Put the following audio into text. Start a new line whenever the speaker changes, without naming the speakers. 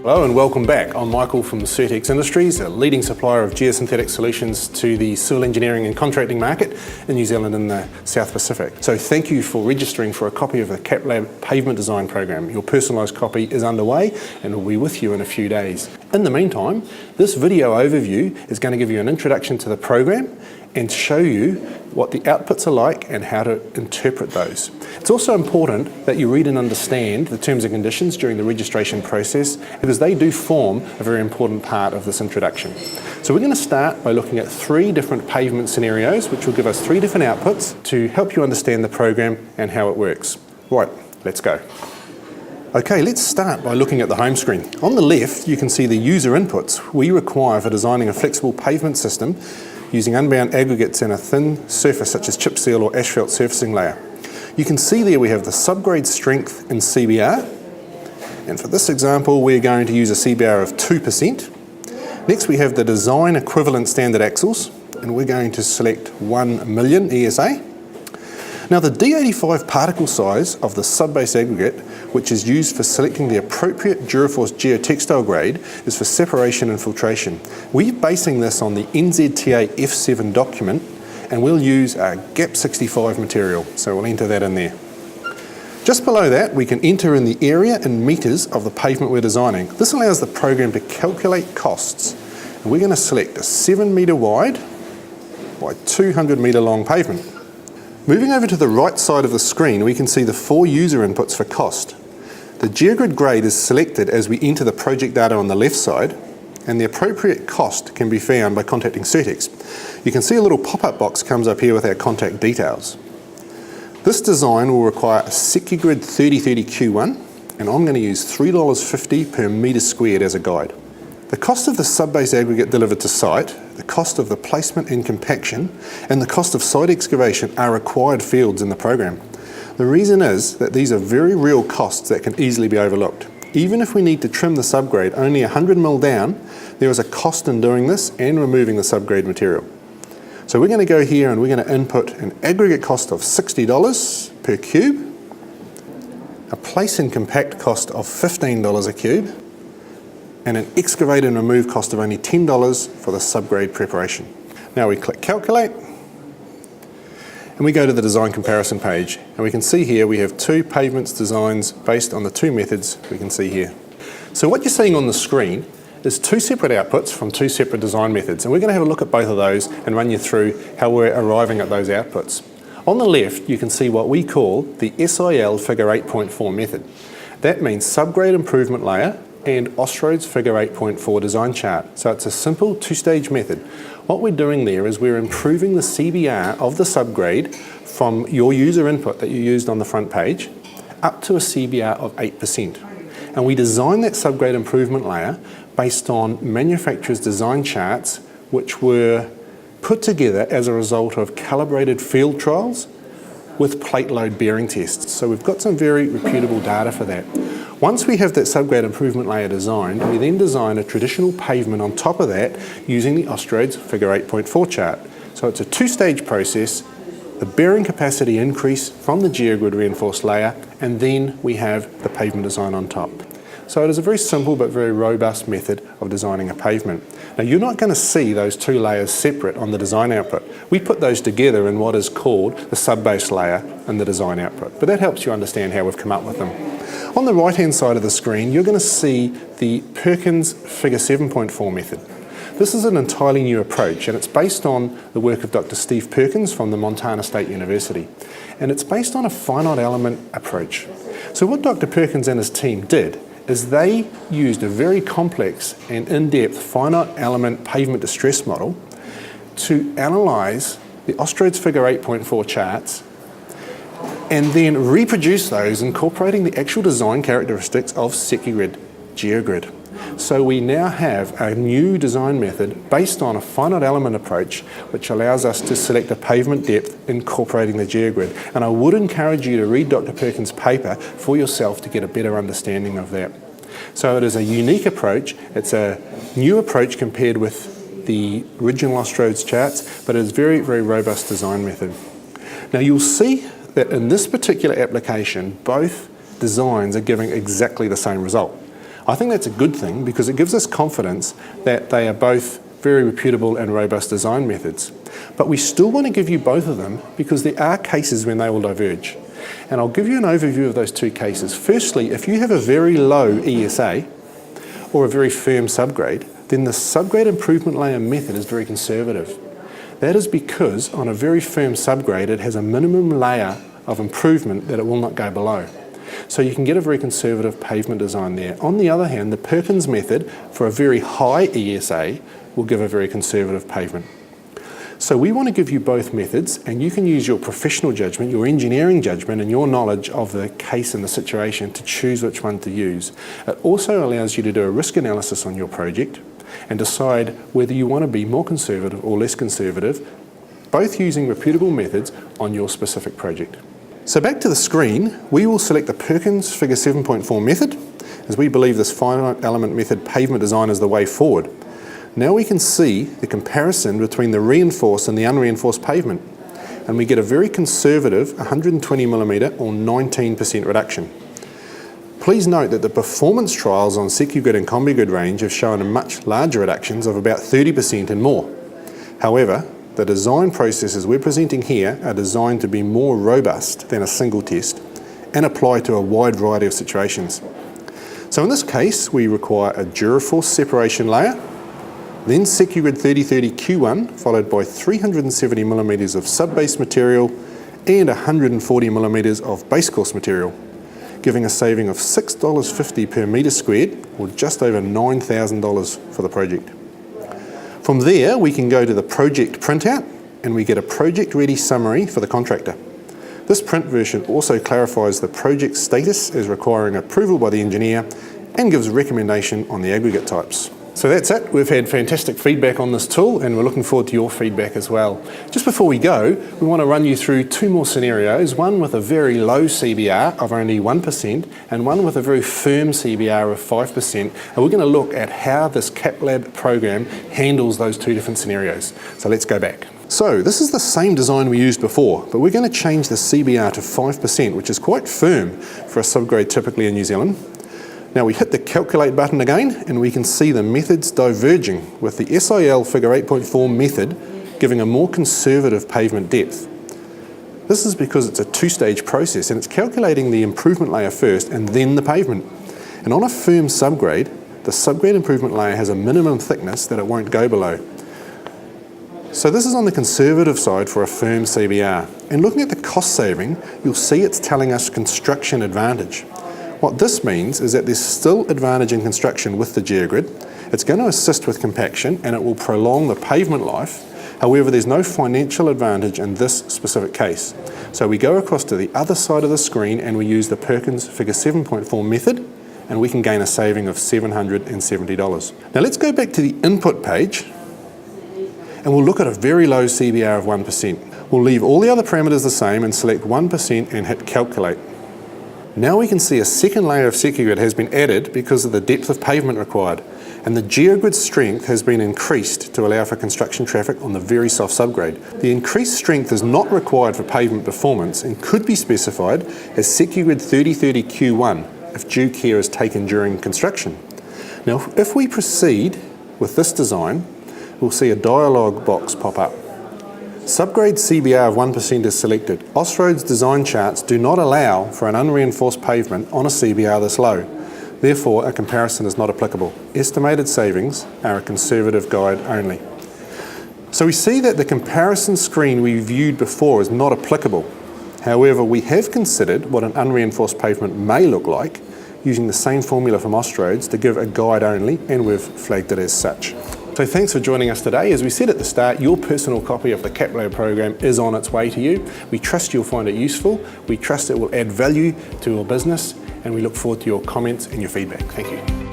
Hello and welcome back. I'm Michael from Cirtex Industries, a leading supplier of geosynthetic solutions to the civil engineering and contracting market in New Zealand and the South Pacific. So thank you for registering for a copy of the CAPLAB pavement design program. Your personalised copy is underway and will be with you in a few days. In the meantime, this video overview is going to give you an introduction to the program and show you what the outputs are like and how to interpret those. It's also important that you read and understand the terms and conditions during the registration process, because they do form a very important part of this introduction. So we're going to start by looking at 3 different pavement scenarios, which will give us 3 different outputs to help you understand the program and how it works. Right, let's go. Okay, let's start by looking at the home screen. On the left, you can see the user inputs we require for designing a flexible pavement system using unbound aggregates and a thin surface such as chip seal or asphalt surfacing layer. You can see there we have the subgrade strength in CBR, and for this example we're going to use a CBR of 2%. Next we have the design equivalent standard axles, and we're going to select 1 million ESA. Now the D85 particle size of the subbase aggregate, which is used for selecting the appropriate Duraforce geotextile grade, is for separation and filtration. We're basing this on the NZTA F7 document, and we'll use a GAP 65 material, so we'll enter that in there. Just below that we can enter in the area in metres of the pavement we're designing. This allows the program to calculate costs, and we're going to select a 7 metre wide by 200 metre long pavement. Moving over to the right side of the screen, we can see the 4 user inputs for cost. The geogrid grade is selected as we enter the project data on the left side, and the appropriate cost can be found by contacting Cirtex. You can see a little pop-up box comes up here with our contact details. This design will require a SecuGrid 3030Q1, and I'm going to use $3.50 per metre squared as a guide. The cost of the subbase aggregate delivered to site, the cost of the placement and compaction, and the cost of site excavation are required fields in the program. The reason is that these are very real costs that can easily be overlooked. Even if we need to trim the subgrade only 100 mil down, there is a cost in doing this and removing the subgrade material. So we're going to go here and we're going to input an aggregate cost of $60 per cube, a place and compact cost of $15 a cube, and an excavate and remove cost of only $10 for the subgrade preparation. Now we click calculate, and we go to the design comparison page, and we can see here we have 2 pavements designs based on the 2 methods we can see here. So what you're seeing on the screen is 2 separate outputs from 2 separate design methods, and we're going to have a look at both of those and run you through how we're arriving at those outputs. On the left you can see what we call the SIL figure 8.4 method. That means subgrade improvement layer and Ostrode's figure 8.4 design chart. So it's a simple 2-stage method. What we're doing there is we're improving the CBR of the subgrade from your user input that you used on the front page up to a CBR of 8%. And we design that subgrade improvement layer based on manufacturer's design charts, which were put together as a result of calibrated field trials with plate load bearing tests. So we've got some very reputable data for that. Once we have that subgrade improvement layer designed, we then design a traditional pavement on top of that using the Ostrode's figure 8.4 chart. So it's a 2-stage process, the bearing capacity increase from the geogrid reinforced layer, and then we have the pavement design on top. So it is a very simple but very robust method of designing a pavement. Now you're not going to see those 2 layers separate on the design output. We put those together in what is called the subbase layer in the design output, but that helps you understand how we've come up with them. On the right hand side of the screen you're going to see the Perkins figure 7.4 method. This is an entirely new approach, and it's based on the work of Dr. Steve Perkins from the Montana State University, and it's based on a finite element approach. So what Dr. Perkins and his team did is they used a very complex and in-depth finite element pavement distress model to analyse the Ostrode's figure 8.4 charts and then reproduce those, incorporating the actual design characteristics of SecuGrid geogrid. So we now have a new design method based on a finite element approach, which allows us to select a pavement depth incorporating the geogrid. And I would encourage you to read Dr. Perkins' paper for yourself to get a better understanding of that. So it is a unique approach. It's a new approach compared with the original Ostrode's charts, but it is a very, very robust design method. Now you'll see that in this particular application, both designs are giving exactly the same result. I think that's a good thing because it gives us confidence that they are both very reputable and robust design methods. But we still want to give you both of them because there are cases when they will diverge. And I'll give you an overview of those two cases. Firstly, if you have a very low ESA or a very firm subgrade, then the subgrade improvement layer method is very conservative. That is because on a very firm subgrade, it has a minimum layer of improvement that it will not go below. So you can get a very conservative pavement design there. On the other hand, the Perkins method for a very high ESA will give a very conservative pavement. So we want to give you both methods, and you can use your professional judgment, your engineering judgment, and your knowledge of the case and the situation to choose which one to use. It also allows you to do a risk analysis on your project and decide whether you want to be more conservative or less conservative, both using reputable methods on your specific project. So back to the screen, we will select the Perkins Figure 7.4 method, as we believe this finite element method pavement design is the way forward. Now we can see the comparison between the reinforced and the unreinforced pavement, and we get a very conservative 120mm or 19% reduction. Please note that the performance trials on SecuGrid and CombiGrid range have shown much larger reductions of about 30% and more. However, the design processes we're presenting here are designed to be more robust than a single test and apply to a wide variety of situations. So in this case, we require a Duraforce separation layer, then SecuGrid 3030 Q1, followed by 370mm of sub-base material and 140mm of base course material, giving a saving of $6.50 per metre squared, or just over $9,000 for the project. From there, we can go to the project printout, and we get a project-ready summary for the contractor. This print version also clarifies the project status as requiring approval by the engineer and gives recommendation on the aggregate types. So that's it. We've had fantastic feedback on this tool, and we're looking forward to your feedback as well. Just before we go, we want to run you through two more scenarios, one with a very low CBR of only 1% and one with a very firm CBR of 5%. And we're going to look at how this CAPLAB program handles those two different scenarios. So let's go back. So this is the same design we used before, but we're going to change the CBR to 5%, which is quite firm for a subgrade typically in New Zealand. Now we hit the calculate button again, and we can see the methods diverging, with the SIL figure 8.4 method giving a more conservative pavement depth. This is because it's a two-stage process, and it's calculating the improvement layer first and then the pavement. And on a firm subgrade, the subgrade improvement layer has a minimum thickness that it won't go below. So this is on the conservative side for a firm CBR. And looking at the cost saving, you'll see it's telling us construction advantage. What this means is that there's still advantage in construction with the GeoGrid. It's going to assist with compaction and it will prolong the pavement life. However, there's no financial advantage in this specific case. So we go across to the other side of the screen and we use the Perkins Figure 7.4 method, and we can gain a saving of $770. Now let's go back to the input page and we'll look at a very low CBR of 1%. We'll leave all the other parameters the same and select 1% and hit calculate. Now we can see a second layer of SecuGrid has been added because of the depth of pavement required, and the GeoGrid strength has been increased to allow for construction traffic on the very soft subgrade. The increased strength is not required for pavement performance and could be specified as SecuGrid 3030 Q1 if due care is taken during construction. Now if we proceed with this design, we'll see a dialog box pop up. Subgrade CBR of 1% is selected. Austroad's design charts do not allow for an unreinforced pavement on a CBR this low. Therefore, a comparison is not applicable. Estimated savings are a conservative guide only. So we see that the comparison screen we viewed before is not applicable. However, we have considered what an unreinforced pavement may look like using the same formula from Austroad's to give a guide only, and we've flagged it as such. So thanks for joining us today. As we said at the start, your personal copy of the CAPLAB program is on its way to you. We trust you'll find it useful. We trust it will add value to your business, and we look forward to your comments and your feedback. Thank you.